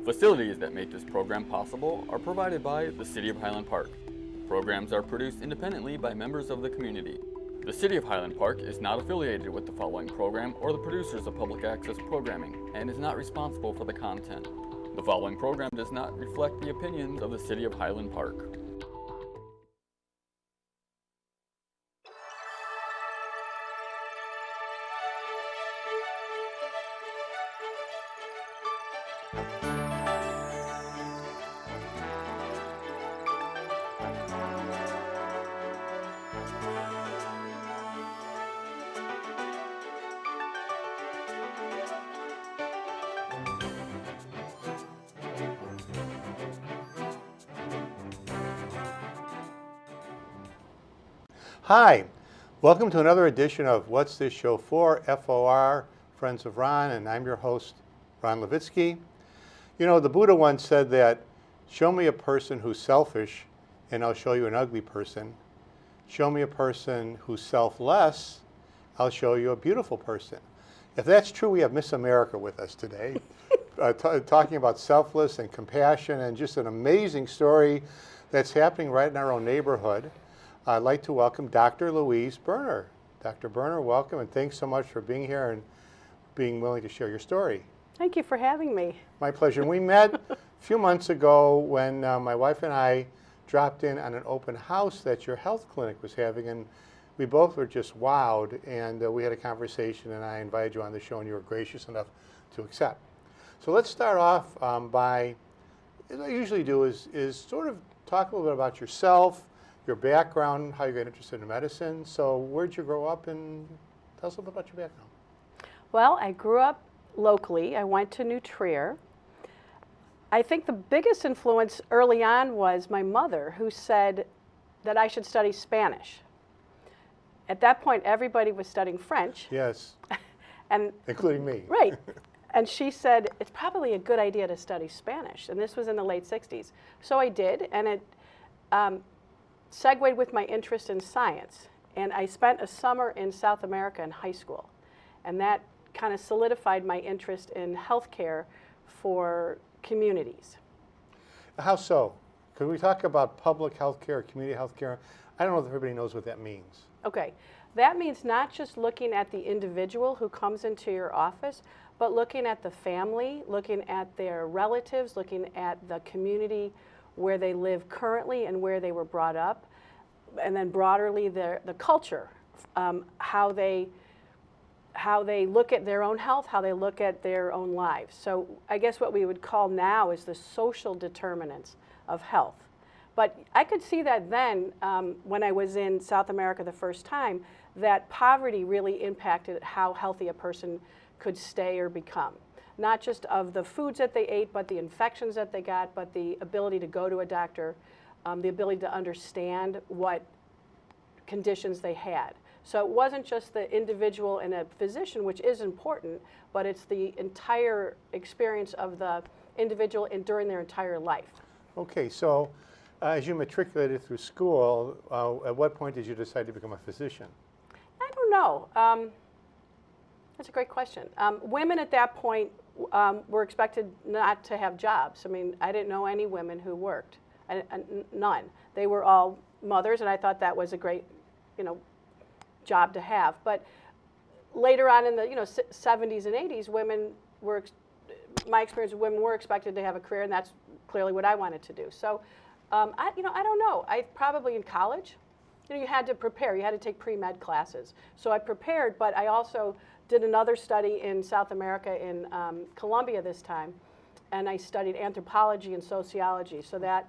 Facilities that make this program possible are provided by the City of Highland Park. Programs are produced independently by members of the community. The City of Highland Park is not affiliated with the following program or the producers of public access programming and is not responsible for the content. The following program does not reflect the opinions of the City of Highland Park. Hi, welcome to another edition of What's This Show For? FOR, Friends of Ron, and I'm your host, Ron Levitsky. You know, the Buddha once said that, show me a person who's selfish and I'll show you an ugly person. Show me a person who's selfless, I'll show you a beautiful person. If that's true, we have Miss America with us today, talking about selfless and compassion and just an amazing story that's happening right in our own neighborhood. I'd like to welcome Dr. Louise Berner. Dr. Berner, welcome, and thanks so much for being here and being willing to share your story. Thank you for having me. My pleasure. We met a few months ago when my wife and I dropped in on an open house that your health clinic was having, and we both were just wowed, and we had a conversation, and I invited you on the show, and you were gracious enough to accept. So let's start off by, as I usually do, is sort of talk a little bit about yourself, your background, how you got interested in medicine. So where'd you grow up, and tell us a little bit about your background. Well, I grew up locally. I went to New Trier. I think the biggest influence early on was my mother, who said that I should study Spanish. At that point, everybody was studying French. Yes, and including me. Right. And she said, it's probably a good idea to study Spanish. And this was in the late 60s. So I did, and it segued with my interest in science. And I spent a summer in South America in high school. And that kind of solidified my interest in healthcare for communities. How so? Could we talk about public healthcare, community healthcare? I don't know if everybody knows what that means. Okay. That means not just looking at the individual who comes into your office, but looking at the family, looking at their relatives, looking at the community where they live currently and where they were brought up, and then broaderly the culture, how they look at their own health, how they look at their own lives. So I guess what we would call now is the social determinants of health. But I could see that then, when I was in South America the first time, that poverty really impacted how healthy a person could stay or become. Not just of the foods that they ate, but the infections that they got, but the ability to go to a doctor, the ability to understand what conditions they had. So it wasn't just the individual and a physician, which is important, but it's the entire experience of the individual during their entire life. Okay, so as you matriculated through school, at what point did you decide to become a physician? I don't know. That's a great question. Women at that point were expected not to have jobs. I mean, I didn't know any women who worked, none. They were all mothers, and I thought that was a great, job to have. But later on in the 70s and 80s, women were, my experience, women were expected to have a career, and that's clearly what I wanted to do. So, I don't know. I probably in college, you had to prepare. You had to take pre-med classes. So I prepared, but I also did another study in South America in Colombia this time, and I studied anthropology and sociology. So that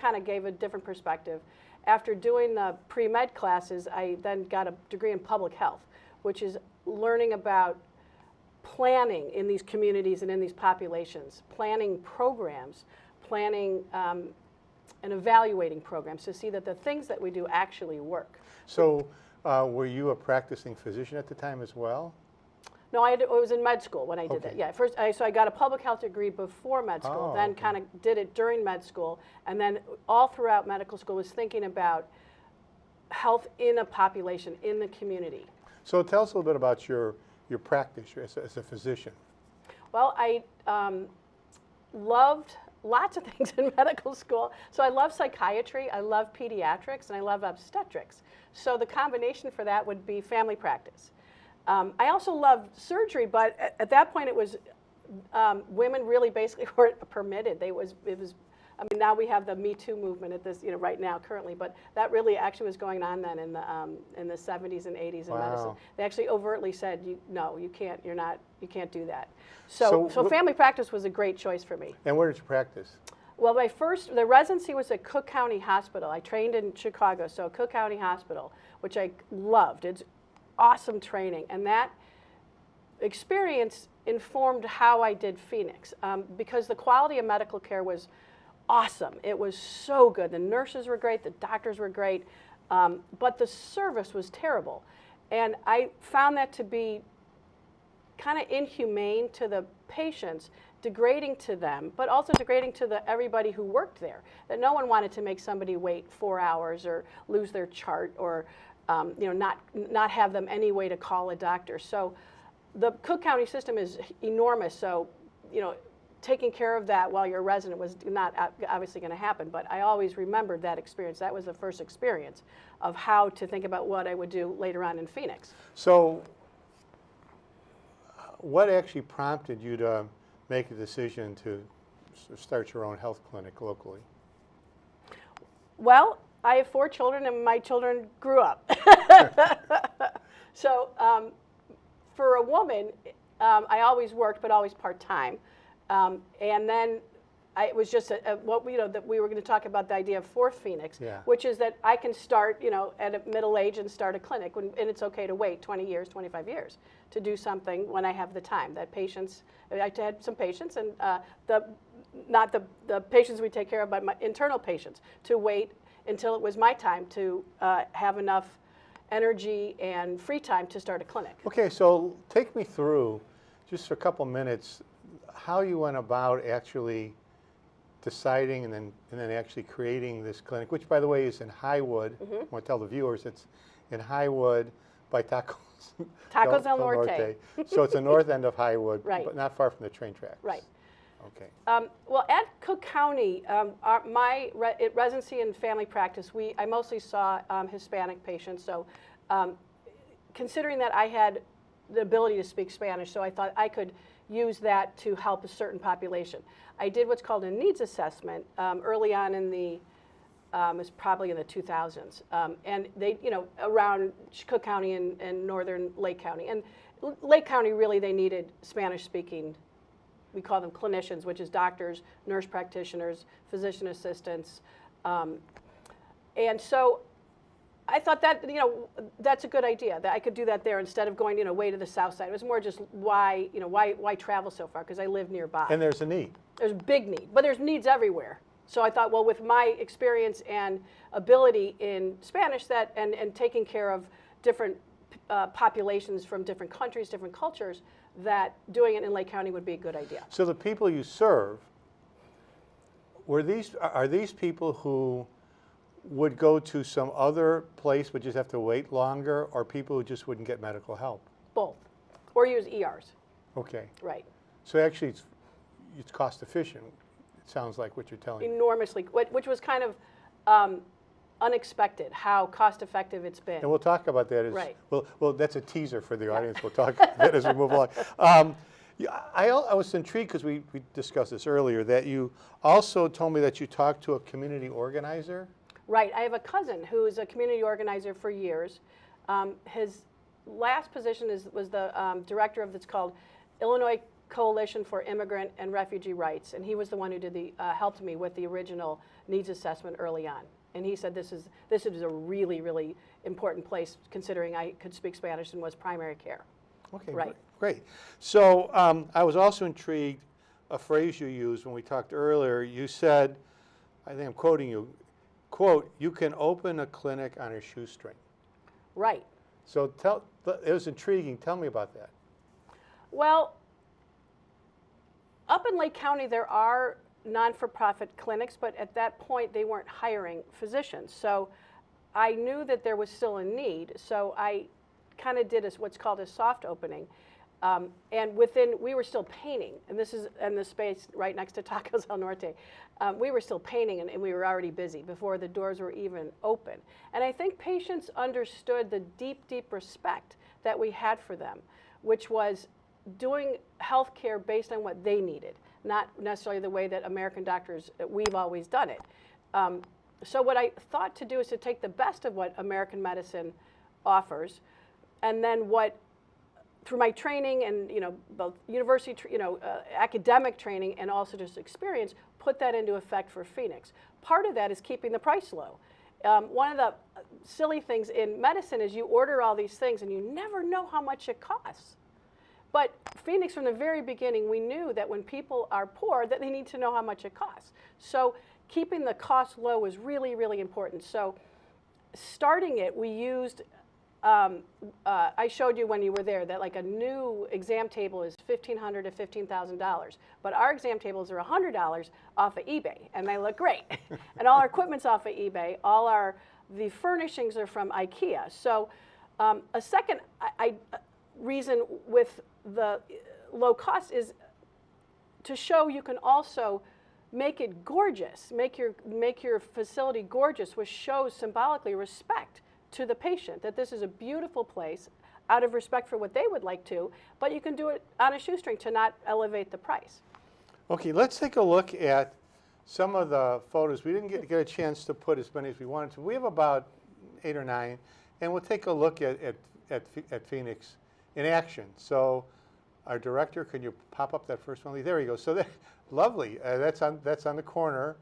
kind of gave a different perspective. After doing the pre-med classes, I then got a degree in public health, which is learning about planning in these communities and in these populations, planning programs, planning and evaluating programs to see that the things that we do actually work. So were you a practicing physician at the time as well? No, I was in med school when I did Okay. that. Yeah, first, so I got a public health degree before med school, then okay. kind of did it during med school, and then all throughout medical school was thinking about health in a population, in the community. So tell us a little bit about your practice as a physician. Well, loved lots of things in medical school. So I love psychiatry, I love pediatrics, and I love obstetrics. So the combination for that would be family practice. I also loved surgery, but at that point it was women really basically weren't permitted. It was. I mean, now we have the Me Too movement at this, right now currently, but that really actually was going on then in the 70s and 80s in medicine. They actually overtly said, no, you can't. You can't do that. So family practice was a great choice for me. And where did you practice? Well, the residency was at Cook County Hospital. I trained in Chicago, so Cook County Hospital, which I loved. It's awesome training, and that experience informed how I did Phoenix, because the quality of medical care was awesome. It was so good. The nurses were great, the doctors were great, but the service was terrible. And I found that to be kind of inhumane to the patients, degrading to them, but also degrading to everybody who worked there. That no one wanted to make somebody wait 4 hours or lose their chart or not have them any way to call a doctor. So the Cook County system is enormous. So taking care of that while you're a resident was not obviously going to happen, but I always remembered that experience. That was the first experience of how to think about what I would do later on in Phoenix. So what actually prompted you to make a decision to start your own health clinic locally? Well, I have 4 children, and my children grew up. So for a woman, I always worked, but always part-time. And then it was just that we were going to talk about the idea of Fourth Phoenix, which is that I can start, at a middle age and start a clinic, and it's okay to wait 20 years, 25 years to do something when I have the time. That patients, I had some patients, and not the patients we take care of, but my internal patients, to wait until it was my time to have enough energy and free time to start a clinic. Okay, so take me through, just for a couple minutes, how you went about actually deciding and then actually creating this clinic, which, by the way, is in Highwood. I want to tell the viewers it's in Highwood by Tacos Del Norte. So it's the north end of Highwood, right, but not far from the train tracks. Right. Okay. Well, at Cook County, my residency and family practice, I mostly saw Hispanic patients. So considering that I had the ability to speak Spanish, so I thought I could use that to help a certain population. I did what's called a needs assessment early on in it was probably in the 2000s. And they, around Cook County and northern Lake County. And Lake County, really, they needed Spanish-speaking, we call them clinicians, which is doctors, nurse practitioners, physician assistants. And so I thought that, that's a good idea, that I could do that there instead of going, way to the south side. It was more just why travel so far, because I live nearby. And there's a need. There's a big need, but there's needs everywhere. So I thought, well, with my experience and ability in Spanish and taking care of different populations from different countries, different cultures, that doing it in Lake County would be a good idea. So the people you serve, are these people who would go to some other place but just have to wait longer, or people who just wouldn't get medical help? Both, or use ERs. Okay. Right. So actually it's cost efficient, it sounds like what you're telling me. Enormously, which was kind of unexpected, how cost effective it's been. And we'll talk about that. Right. Well, that's a teaser for the audience. We'll talk about that as we move along. I was intrigued because we discussed this earlier, that you also told me that you talked to a community organizer. Right. I have a cousin who is a community organizer for years. His last position was the director of what's called Illinois Coalition for Immigrant and Refugee Rights, and he was the one who helped me with the original needs assessment early on. And he said this is a really, really important place, considering I could speak Spanish and was primary care. Okay, right. Great. So I was also intrigued, a phrase you used when we talked earlier. You said, I think I'm quoting you, quote, "You can open a clinic on a shoestring." Right. So it was intriguing. Tell me about that. Well, up in Lake County, there are non-for-profit clinics, but at that point, they weren't hiring physicians. So I knew that there was still a need, so I kind of did what's called a soft opening. And we were still painting, and this is in the space right next to Tacos El Norte. We were still painting, and we were already busy before the doors were even open. And I think patients understood the deep, deep respect that we had for them, which was doing healthcare based on what they needed, not necessarily the way that American doctors, we've always done it. So what I thought to do is to take the best of what American medicine offers, and then through my training and both university, academic training and also just experience, put that into effect for Phoenix. Part of that is keeping the price low. One of the silly things in medicine is you order all these things and you never know how much it costs. But Phoenix, from the very beginning, we knew that when people are poor, that they need to know how much it costs. So keeping the cost low was really, really important. So starting it, we used, I showed you when you were there that like a new exam table is $1,500 to $15,000. But our exam tables are $100 off of eBay, and they look great. And all our equipment's off of eBay. The furnishings are from IKEA. So a second reason with the low cost is to show you can also make it gorgeous, make your facility gorgeous, which shows symbolically respect to the patient, that this is a beautiful place out of respect for what they would like to, but you can do it on a shoestring to not elevate the price. Okay, let's take a look at some of the photos. We didn't get a chance to put as many as we wanted to. We have about 8 or 9, and we'll take a look at Phoenix in action. So our director, can you pop up that first one? There you go. So lovely. That's on the corner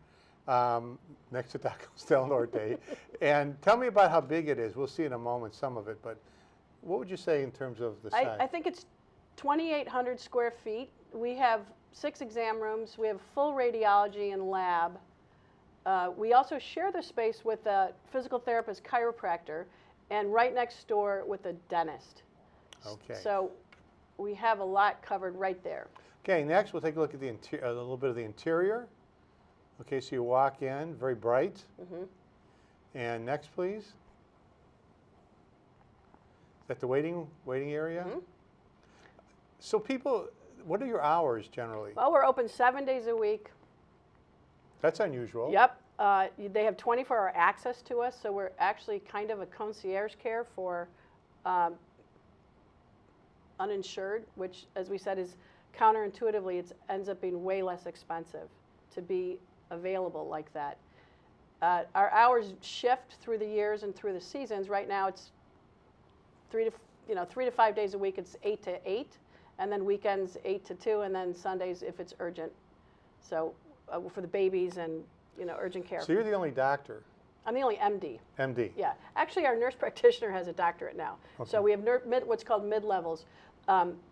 next to Tacos El Norte. And tell me about how big it is. We'll see in a moment some of it, but what would you say in terms of the size? I think it's 2,800 square feet. We have 6 exam rooms. We have full radiology and lab. We also share the space with a physical therapist, chiropractor, and right next door with a dentist. Okay. So we have a lot covered right there. Okay, next we'll take a look at a little bit of the interior. Okay, so you walk in, very bright. Mm-hmm. And next, please. Is that the waiting area? Mm-hmm. So people, what are your hours generally? Well, we're open 7 days a week. That's unusual. Yep. They have 24-hour access to us, so we're actually kind of a concierge care for uninsured, which, as we said, is counterintuitively, it ends up being way less expensive to be available like that. Our hours shift through the years and through the seasons. Right now, it's 3 to 5 days a week. It's 8 to 8, and then weekends 8 to 2, and then Sundays if it's urgent. So for the babies and urgent care. So you're the only doctor. I'm the only MD. MD. Yeah. Actually, our nurse practitioner has a doctorate now. Okay. So we have what's called mid-levels,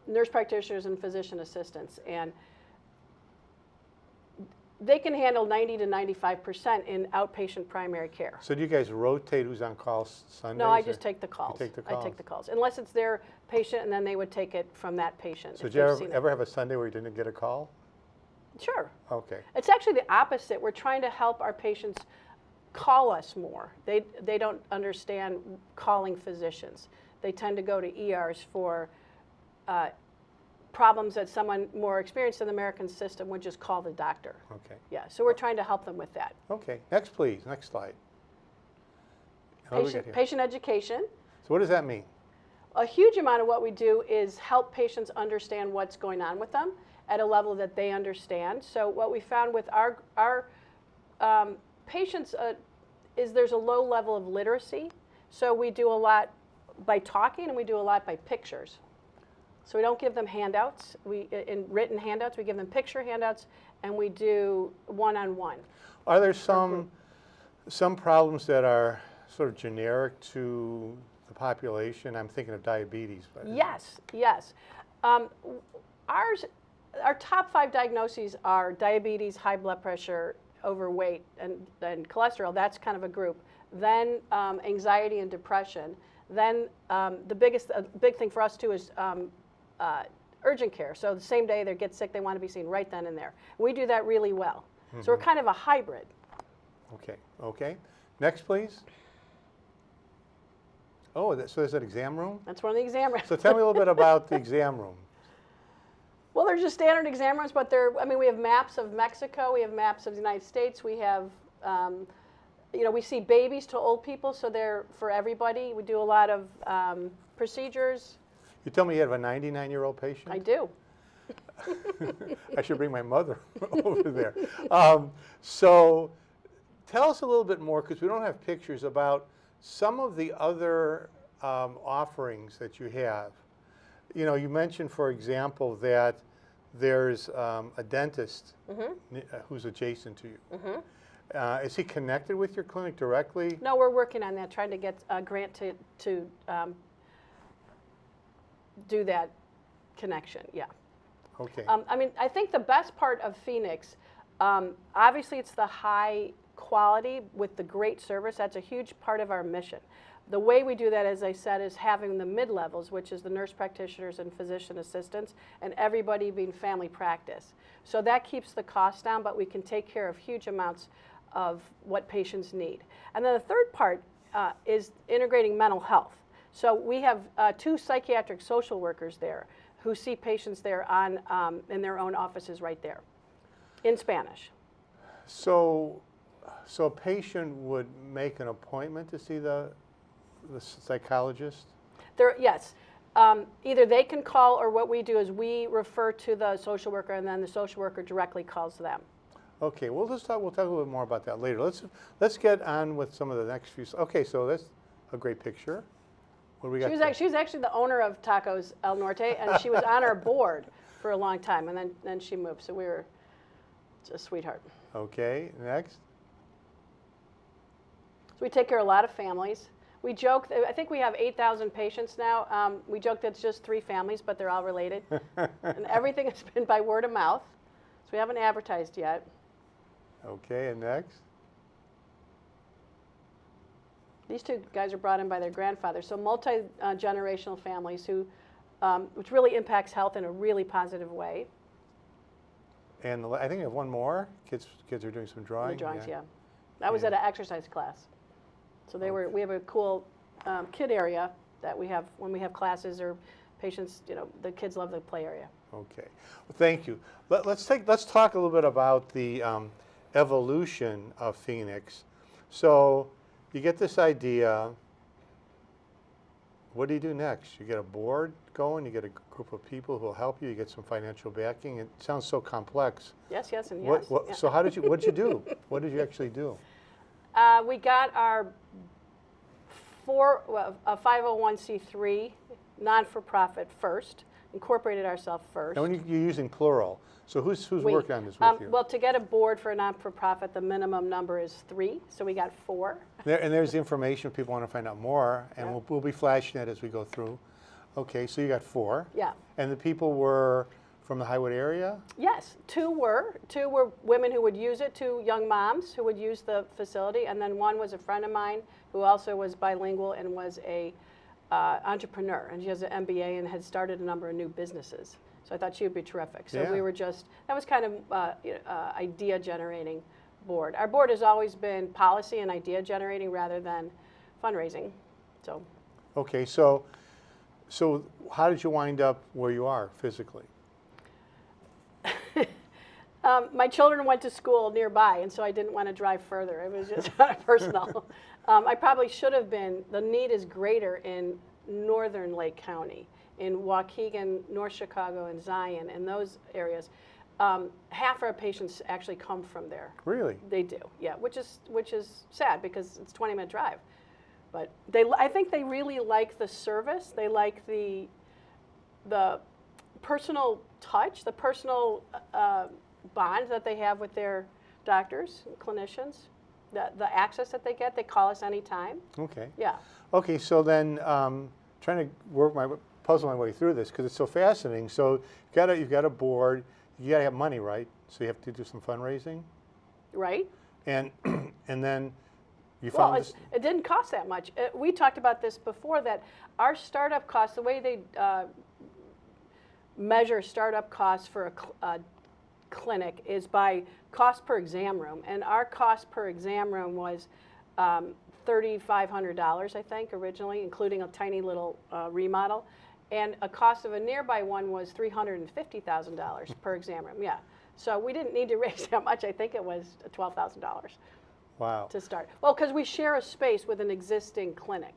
nurse practitioners and physician assistants. And they can handle 90 to 95% in outpatient primary care. So do you guys rotate who's on call Sundays? No, I just take the calls. You take the calls. I take the calls. Unless it's their patient, and then they would take it from that patient. So did you ever have a Sunday where you didn't get a call? Sure. Okay. It's actually the opposite. We're trying to help our patients call us more. They don't understand calling physicians. They tend to go to ERs for problems that someone more experienced in the American system would just call the doctor. Okay. Yeah, so we're trying to help them with that. Okay. Next, please. Next slide. What do we got here? Patient education. So what does that mean? A huge amount of what we do is help patients understand what's going on with them at a level that they understand. So what we found with our patients is there's a low level of literacy. So we do a lot by talking, and we do a lot by pictures. So we don't give them handouts. In written handouts, we give them picture handouts, and we do one-on-one. Are there some problems that are sort of generic to the population? I'm thinking of diabetes. But Yes. Our top 5 diagnoses are diabetes, high blood pressure, overweight, and cholesterol. That's kind of a group. Then anxiety and depression. Then the big thing for us too is urgent care. So the same day they get sick, they want to be seen right then and there. We do that really well. Mm-hmm. So we're kind of a hybrid. Okay. Next, please. Oh, so there's an exam room? That's one of the exam rooms. So tell me a little bit about the exam room. Well, they're just standard exam rooms, but I mean, we have maps of Mexico, we have maps of the United States, we have, we see babies to old people, so they're for everybody. We do a lot of procedures. You tell me you have a 99-year-old patient? I do. I should bring my mother over there. So tell us a little bit more, because we don't have pictures, about some of the other offerings that you have. You mentioned, for example, that there's a dentist who's adjacent to you. Is he connected with your clinic directly? No, we're working on that, trying to get a grant to do that connection, yeah. Okay. I mean, I think the best part of Phoenix, obviously it's the high quality with the great service. That's a huge part of our mission. The way we do that, as I said, is having the mid-levels, which is the nurse practitioners and physician assistants, and everybody being family practice. So that keeps the cost down, but we can take care of huge amounts of what patients need. And then the third part is integrating mental health. So we have 2 psychiatric social workers there who see patients there in their own offices right there, in Spanish. So a patient would make an appointment to see the psychologist? Yes. Either they can call, or what we do is we refer to the social worker, and then the social worker directly calls them. Okay, we'll talk a little bit more about that later. Let's get on with some of the next few. Okay, so that's a great picture. What do we got? She was actually the owner of Tacos El Norte, and she was on our board for a long time, and then she moved. So we were just a sweetheart. Okay, next. So we take care of a lot of families. We joke, I think we have 8,000 patients now. We joke that it's just 3 families, but they're all related. And everything has been by word of mouth. So we haven't advertised yet. Okay, and next? These 2 guys are brought in by their grandfather. So multi-generational families which really impacts health in a really positive way. And I think I have one more. Kids are doing some drawing. Drawings, yeah. That was at an exercise class. So we have a cool kid area that we have when we have classes or patients, the kids love the play area. Okay, well, thank you. Let's talk a little bit about the evolution of Phoenix. So you get this idea. What do you do next? You get a board going, you get a group of people who will help you, you get some financial backing. It sounds so complex. Yes, and yes. Yeah. So what did you do? What did you actually do? We got our a 501c3 non-for-profit first, incorporated ourselves first. Now, when you're using plural, so who's working on this with you? Well, to get a board for a non-for-profit, the minimum number is 3, so we got 4. And there's the information if people want to find out more, and we'll be flashing it as we go through. Okay, so you got 4. Yeah. And the people were from the Highwood area? Yes, 2 were women who would use it, 2 young moms who would use the facility, and then one was a friend of mine who also was bilingual and was a entrepreneur, and she has an MBA and had started a number of new businesses. So I thought she would be terrific. So we were that was kind of idea generating board. Our board has always been policy and idea generating rather than fundraising. So. Okay, so how did you wind up where you are physically? My children went to school nearby, and so I didn't want to drive further. It was just personal. I probably should have been. The need is greater in northern Lake County, in Waukegan, North Chicago, and Zion, and those areas. Half our patients actually come from there. Really? They do, yeah, which is sad because it's a 20-minute drive. But I think they really like the service. They like the personal touch, the personal bond that they have with their doctors, clinicians, the access that they get. They call us anytime. Okay. Yeah. Okay, so then trying to puzzle my way through this because it's so fascinating. So you've got a board. You got to have money, right? So you have to do some fundraising. Right. And then you found this. It didn't cost that much. We talked about this before, that our startup costs, the way they measure startup costs for a clinic is by cost per exam room. And our cost per exam room was $3,500, I think, originally, including a tiny little remodel. and a cost of a nearby one was $350,000 per exam room. Yeah, so we didn't need to raise that much. I think it was $12,000 Wow. to start. Well, because we share a space with an existing clinic.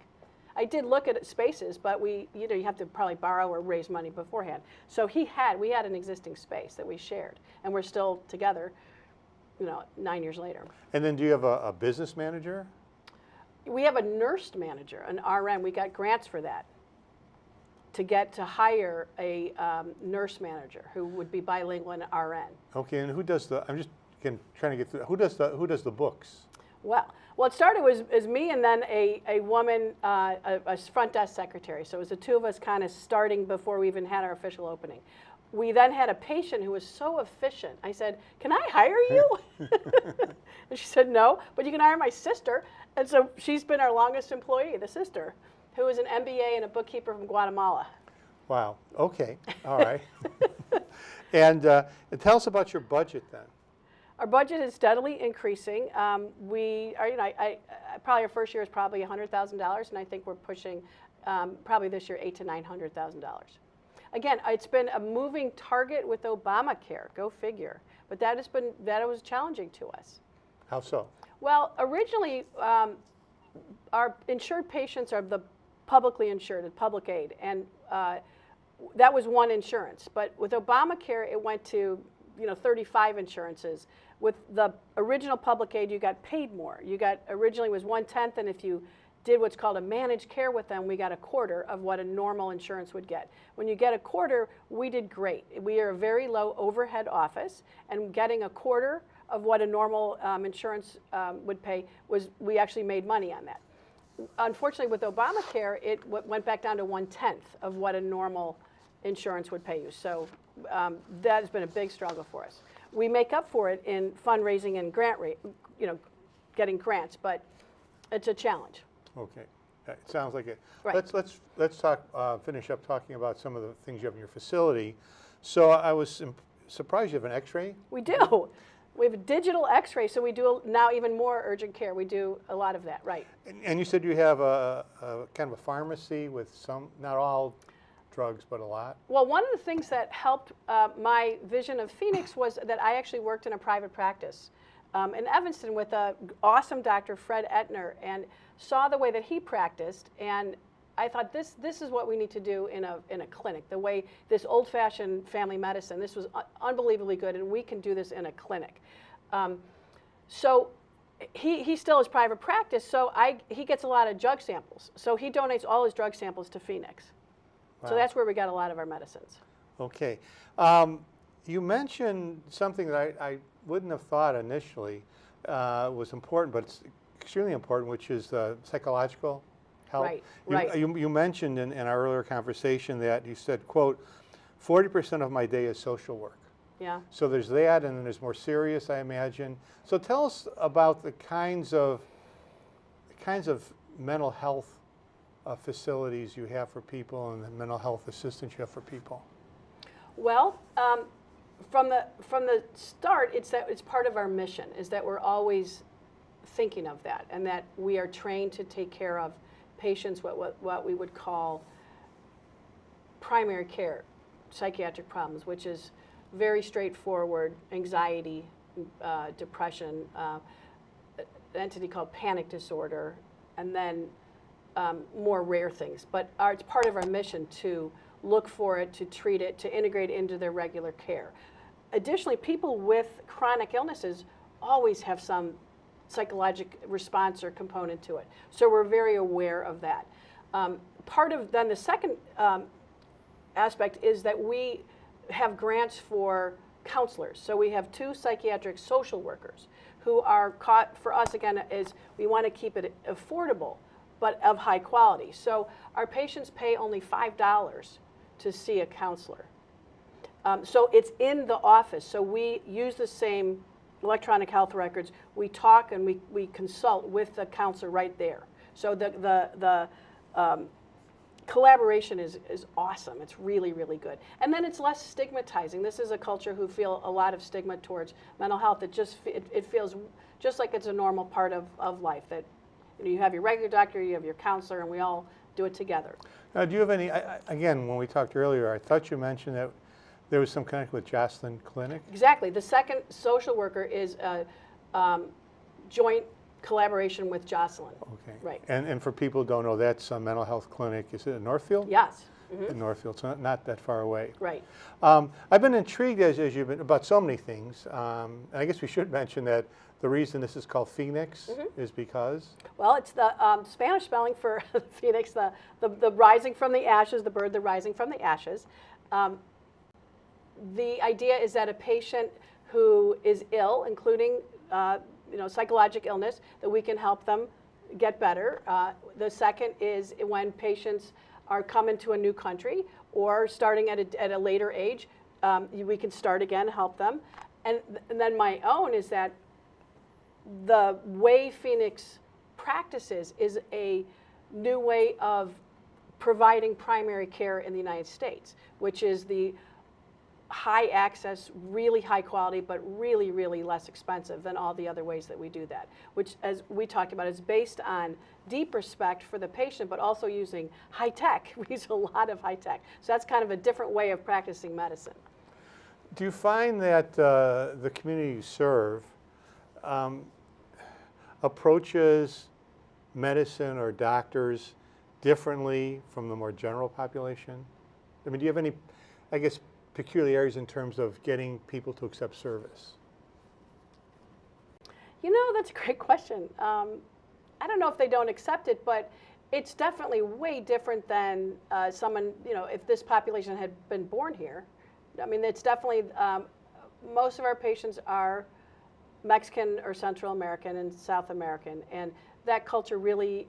I did look at spaces, but you have to probably borrow or raise money beforehand. So we had an existing space that we shared, and we're still together, 9 years later. And then do you have a business manager? We have a nurse manager, an RN. We got grants for that to hire a nurse manager who would be bilingual and RN. Okay, and who does I'm just trying to get through, who does the books? Well, it started as me and then a woman, a front desk secretary. So it was the two of us kind of starting before we even had our official opening. We then had a patient who was so efficient. I said, "Can I hire you?" And she said, "No, but you can hire my sister." And so she's been our longest employee, the sister, who is an MBA and a bookkeeper from Guatemala. Wow. Okay. All right. And tell us about your budget then. Our budget is steadily increasing. We are, probably our first year is probably $100,000, and I think we're pushing probably this year $800,000 to $900,000. Again, it's been a moving target with Obamacare. Go figure. But that was challenging to us. How so? Well, originally, our insured patients are the publicly insured, public aid, and that was one insurance. But with Obamacare, it went to 35 insurances. With the original public aid, you got paid more. Originally was 1/10, and if you did what's called a managed care with them, we got a quarter of what a normal insurance would get. When you get a quarter, we did great. We are a very low overhead office, and getting a quarter of what a normal insurance would pay we actually made money on that. Unfortunately, with Obamacare, it went back down to 1/10 of what a normal insurance would pay you. So that has been a big struggle for us. We make up for it in fundraising and getting grants, but it's a challenge. Okay. It sounds like it. Right. Let's talk. Finish up talking about some of the things you have in your facility. So I was surprised you have an X-ray. We do. We have a digital X-ray, so we do now even more urgent care. We do a lot of that, right? And you said you have a kind of a pharmacy with some, not all drugs, but a lot. Well, one of the things that helped my vision of Phoenix was that I actually worked in a private practice in Evanston with an awesome doctor, Fred Ettner, and saw the way that he practiced, and I thought this is what we need to do in a clinic. The way this old-fashioned family medicine, this was unbelievably good, and we can do this in a clinic. So he still has private practice, so he gets a lot of drug samples. So he donates all his drug samples to Phoenix. Wow. So that's where we got a lot of our medicines. Okay. You mentioned something that I wouldn't have thought initially was important, but it's extremely important, which is psychological help. Right. You mentioned in our earlier conversation that you said, quote, 40% of my day is social work. Yeah. So there's that, and then there's more serious, I imagine. So tell us about the kinds of mental health facilities you have for people and the mental health assistance you have for people. Well, from the start, it's part of our mission, is that we're always thinking of that, and that we are trained to take care of patients what we would call primary care psychiatric problems, which is very straightforward: anxiety, depression, an entity called panic disorder, and then more rare things. But it's part of our mission to look for it, to treat it, to integrate it into their regular care. Additionally, people with chronic illnesses always have some psychological response or component to it. So we're very aware of that. Part of then the second aspect is that we have grants for counselors. So we have 2 psychiatric social workers who are for us, again, is we want to keep it affordable, but of high quality. So our patients pay only $5 to see a counselor. So it's in the office. So we use the same electronic health records. We talk and we consult with the counselor right there. So the collaboration is awesome. It's really, really good. And then it's less stigmatizing. This is a culture who feel a lot of stigma towards mental health. It feels just like it's a normal part of life, that you have your regular doctor, you have your counselor, and we all do it together. Now, do you have any, again, when we talked earlier, I thought you mentioned that there was some connection with Jocelyn Clinic? Exactly. The second social worker is a joint collaboration with Jocelyn. Okay. Right. And for people who don't know, that's a mental health clinic. Is it in Northfield? Yes. In Northfield, so not that far away. Right. I've been intrigued as you've been about so many things. And I guess we should mention that the reason this is called Phoenix is because? Well, it's the Spanish spelling for phoenix, the rising from the ashes, the bird, the rising from the ashes. The idea is that a patient who is ill, including psychological illness, that we can help them get better. The second is when patients are coming to a new country or starting at a later age, we can start again, help them. And then my own is that the way Phoenix practices is a new way of providing primary care in the United States, which is the high access, really high quality, but really, really less expensive than all the other ways that we do that, which, as we talked about, is based on deep respect for the patient, but also using high tech. We use a lot of high tech. So that's kind of a different way of practicing medicine. Do you find that the community you serve approaches medicine or doctors differently from the more general population? I mean, do you have any, I guess, peculiarities in terms of getting people to accept service? That's a great question. I don't know if they don't accept it, but it's definitely way different than someone, if this population had been born here. I mean, it's definitely, most of our patients are Mexican or Central American and South American, and that culture really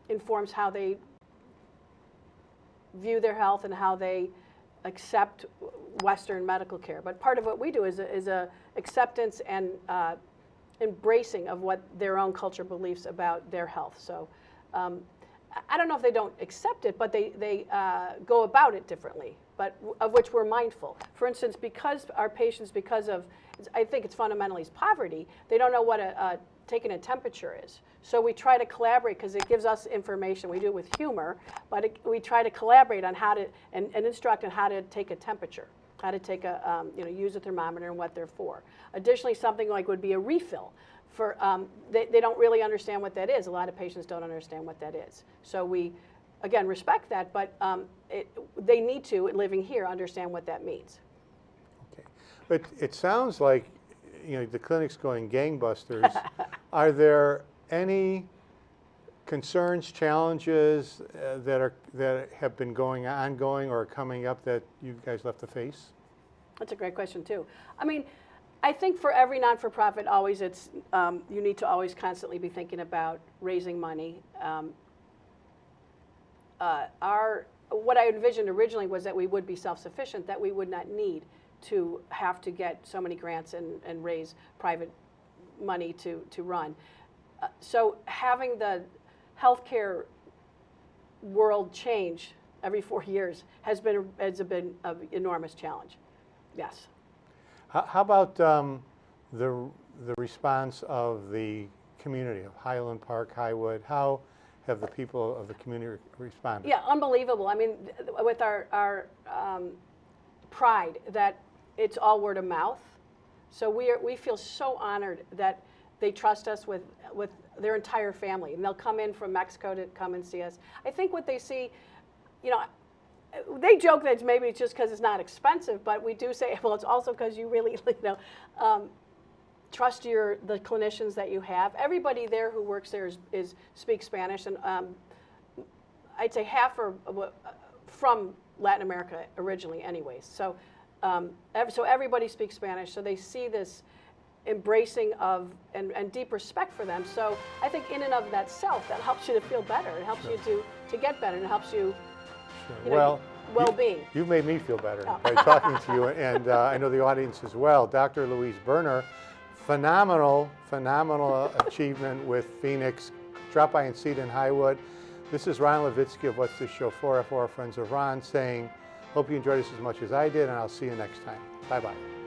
informs how they view their health and how they accept Western medical care. But part of what we do is a acceptance and embracing of what their own culture believes about their health. So I don't know if they don't accept it, but they go about it differently, but of which we're mindful. For instance, because our patients, I think it's fundamentally poverty, they don't know what taking a temperature is. So we try to collaborate because it gives us information. We do it with humor, but we try to collaborate on how to, and instruct on how to take a temperature, how to take use a thermometer and what they're for. Additionally, something like would be a refill. For they don't really understand what that is. A lot of patients don't understand what that is. So we, again, respect that, but they need to, living here, understand what that means. Okay, but it sounds like the clinic's going gangbusters. Are there any concerns, challenges that have been ongoing or coming up that you guys left to face? That's a great question too. I mean, I think for every non-for-profit, always it's you need to always constantly be thinking about raising money. What I envisioned originally was that we would be self-sufficient, that we would not need to have to get so many grants and raise private money to run. So having the healthcare world change every 4 years has been an enormous challenge. Yes. How about the response of the community of Highland Park, Highwood? How have the people of the community responded? Yeah, unbelievable. I mean, with our pride that it's all word of mouth. So we feel so honored that they trust us with their entire family, and they'll come in from Mexico to come and see us. I think what they see, they joke that maybe it's just because it's not expensive, but we do say, well, it's also because you really, trust the clinicians that you have. Everybody there who works there speaks Spanish, and I'd say half are from Latin America originally, anyways. So everybody speaks Spanish, so they see this embracing of and deep respect for them. So I think in and of that self, that helps you to feel better. It helps you to get better, and it helps you. Well-being. You've made me feel better by talking to you, and I know the audience as well. Dr. Louise Berner, phenomenal achievement with Phoenix. Drop by and see it in Highwood. This is Ron Levitsky of What's This Show For, FOR Friends of Ron, saying, hope you enjoyed this as much as I did, and I'll see you next time. Bye-bye.